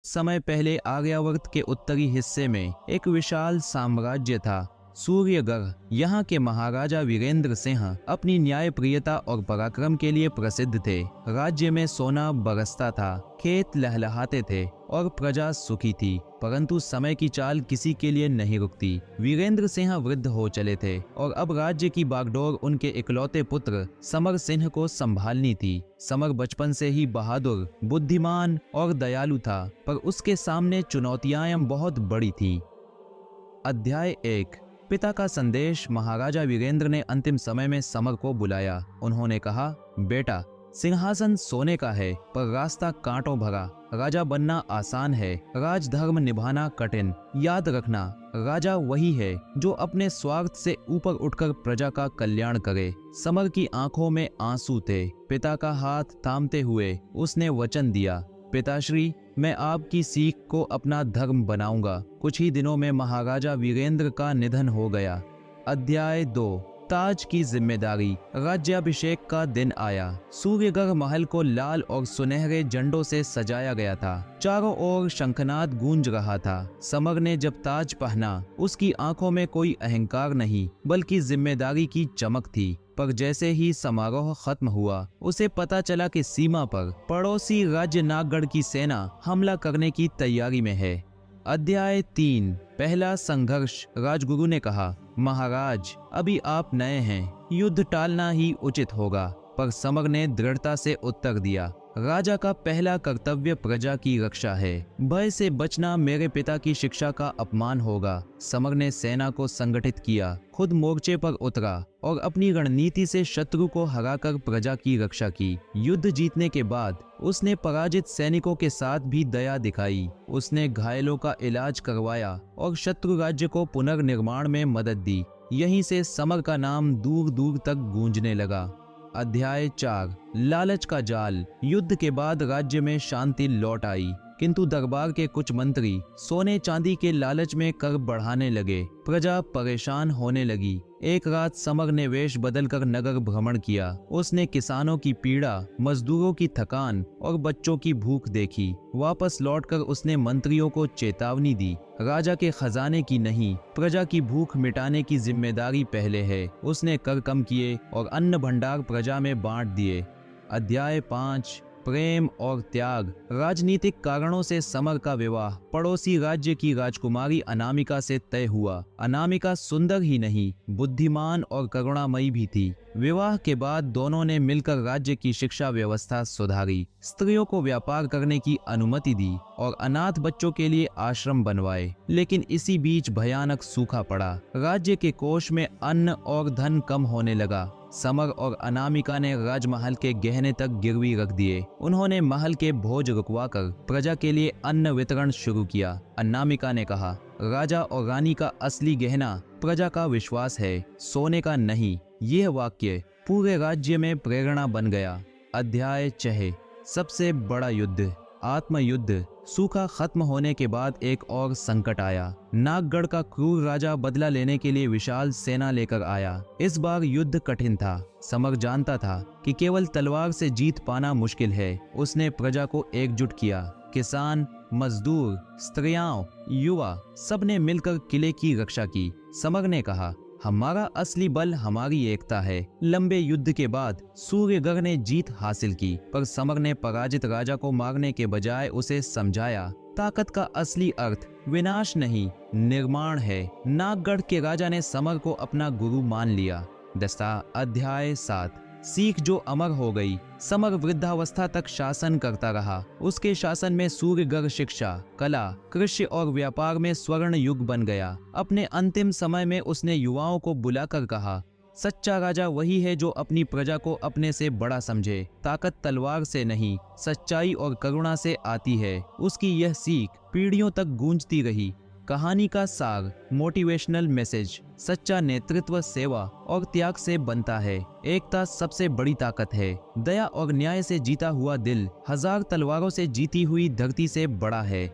समय पहले आर्यावर्त के उत्तरी हिस्से में एक विशाल साम्राज्य था, सूर्यगढ़। यहाँ के महाराजा वीरेंद्र सिंह अपनी न्यायप्रियता और पराक्रम के लिए प्रसिद्ध थे। राज्य में सोना बरसता था, खेत लहलहाते थे और प्रजा सुखी थी। परंतु समय की चाल किसी के लिए नहीं रुकती। वीरेंद्र सिंह वृद्ध हो चले थे और अब राज्य की बागडोर उनके इकलौते पुत्र समर सिंह को संभालनी थी। समर बचपन से ही बहादुर, बुद्धिमान और दयालु था, पर उसके सामने चुनौतियां बहुत बड़ी थीं। अध्याय 1। पिता का संदेश। महाराजा वीरेंद्र ने अंतिम समय में समर को बुलाया। उन्होंने कहा, बेटा, सिंहासन सोने का है पर रास्ता कांटों भरा। राजा बनना आसान है, राजधर्म निभाना कठिन। याद रखना, राजा वही है जो अपने स्वार्थ से ऊपर उठकर प्रजा का कल्याण करे। समर की आंखों में आंसू थे। पिता का हाथ थामते हुए उसने वचन दिया, पिताश्री, मैं आपकी सीख को अपना धर्म बनाऊंगा। कुछ ही दिनों में महाराजा वीरेंद्र का निधन हो गया। अध्याय 2। ताज की जिम्मेदारी। राज्याभिषेक का दिन आया। सूर्यगढ़ महल को लाल और सुनहरे झंडों से सजाया गया था। चारों ओर शंखनाद गूंज रहा था। समर ने जब ताज पहना, उसकी आंखों में कोई अहंकार नहीं बल्कि जिम्मेदारी की चमक थी। पर जैसे ही समारोह खत्म हुआ, उसे पता चला कि सीमा पर पड़ोसी राज्य नागगढ़ की सेना हमला करने की तैयारी में है। अध्याय 3। पहला संघर्ष। राजगुरु ने कहा, महाराज, अभी आप नए हैं, युद्ध टालना ही उचित होगा। पर समर ने दृढ़ता से उत्तर दिया, राजा का पहला कर्तव्य प्रजा की रक्षा है। भय से बचना मेरे पिता की शिक्षा का अपमान होगा। समर ने सेना को संगठित किया, खुद मोर्चे पर उतरा और अपनी रणनीति से शत्रु को हराकर प्रजा की रक्षा की। युद्ध जीतने के बाद उसने पराजित सैनिकों के साथ भी दया दिखाई। उसने घायलों का इलाज करवाया और शत्रु राज्य को पुनर्निर्माण में मदद दी। यहीं से समर का नाम दूर दूर तक गूंजने लगा। अध्याय 4। लालच का जाल। युद्ध के बाद राज्य में शांति लौट आई, किंतु दरबार के कुछ मंत्री सोने चांदी के लालच में कर बढ़ाने लगे। प्रजा परेशान होने लगी। एक रात समर ने वेश बदलकर नगर भ्रमण किया। उसने किसानों की पीड़ा, मजदूरों की थकान और बच्चों की भूख देखी। वापस लौटकर उसने मंत्रियों को चेतावनी दी, राजा के खजाने की नहीं, प्रजा की भूख मिटाने की जिम्मेदारी पहले है। उसने कर कम किए और अन्न भंडार प्रजा में बांट दिए। अध्याय 5। प्रेम और त्याग। राजनीतिक कारणों से समर का विवाह पड़ोसी राज्य की राजकुमारी अनामिका से तय हुआ। अनामिका सुंदर ही नहीं, बुद्धिमान और करुणामयी भी थी। विवाह के बाद दोनों ने मिलकर राज्य की शिक्षा व्यवस्था सुधारी, स्त्रियों को व्यापार करने की अनुमति दी और अनाथ बच्चों के लिए आश्रम बनवाए। लेकिन इसी बीच भयानक सूखा पड़ा। राज्य के कोष में अन्न और धन कम होने लगा। समर और अनामिका ने राजमहल के गहने तक गिरवी रख दिए। उन्होंने महल के भोज रुकवाकर प्रजा के लिए अन्न वितरण शुरू किया। अनामिका ने कहा, राजा और रानी का असली गहना प्रजा का विश्वास है, सोने का नहीं। यह वाक्य पूरे राज्य में प्रेरणा बन गया। अध्याय 6। सबसे बड़ा युद्ध। आत्मयुद्ध। सूखा खत्म होने के बाद एक और संकट आया। नागगढ़ का क्रूर राजा बदला लेने के लिए विशाल सेना लेकर आया। इस बार युद्ध कठिन था। समर जानता था कि केवल तलवार से जीत पाना मुश्किल है। उसने प्रजा को एकजुट किया। किसान, मजदूर, स्त्रियां, युवा, सबने मिलकर किले की रक्षा की। समर ने कहा, हमारा असली बल हमारी एकता है। लंबे युद्ध के बाद सूर्यगढ़ ने जीत हासिल की, पर समर ने पराजित राजा को मारने के बजाय उसे समझाया, ताकत का असली अर्थ विनाश नहीं, निर्माण है। नागगढ़ के राजा ने समर को अपना गुरु मान लिया। अध्याय 7। सीख जो अमर हो गई। समर वृद्धावस्था तक शासन करता रहा। उसके शासन में सूर्यगढ़ शिक्षा, कला, कृषि और व्यापार में स्वर्ण युग बन गया। अपने अंतिम समय में उसने युवाओं को बुलाकर कहा, सच्चा राजा वही है जो अपनी प्रजा को अपने से बड़ा समझे। ताकत तलवार से नहीं, सच्चाई और करुणा से आती है। उसकी यह सीख पीढ़ियों तक गूंजती रही। कहानी का सार, मोटिवेशनल मैसेज। सच्चा नेतृत्व सेवा और त्याग से बनता है। एकता सबसे बड़ी ताकत है। दया और न्याय से जीता हुआ दिल 1000 तलवारों से जीती हुई धरती से बड़ा है।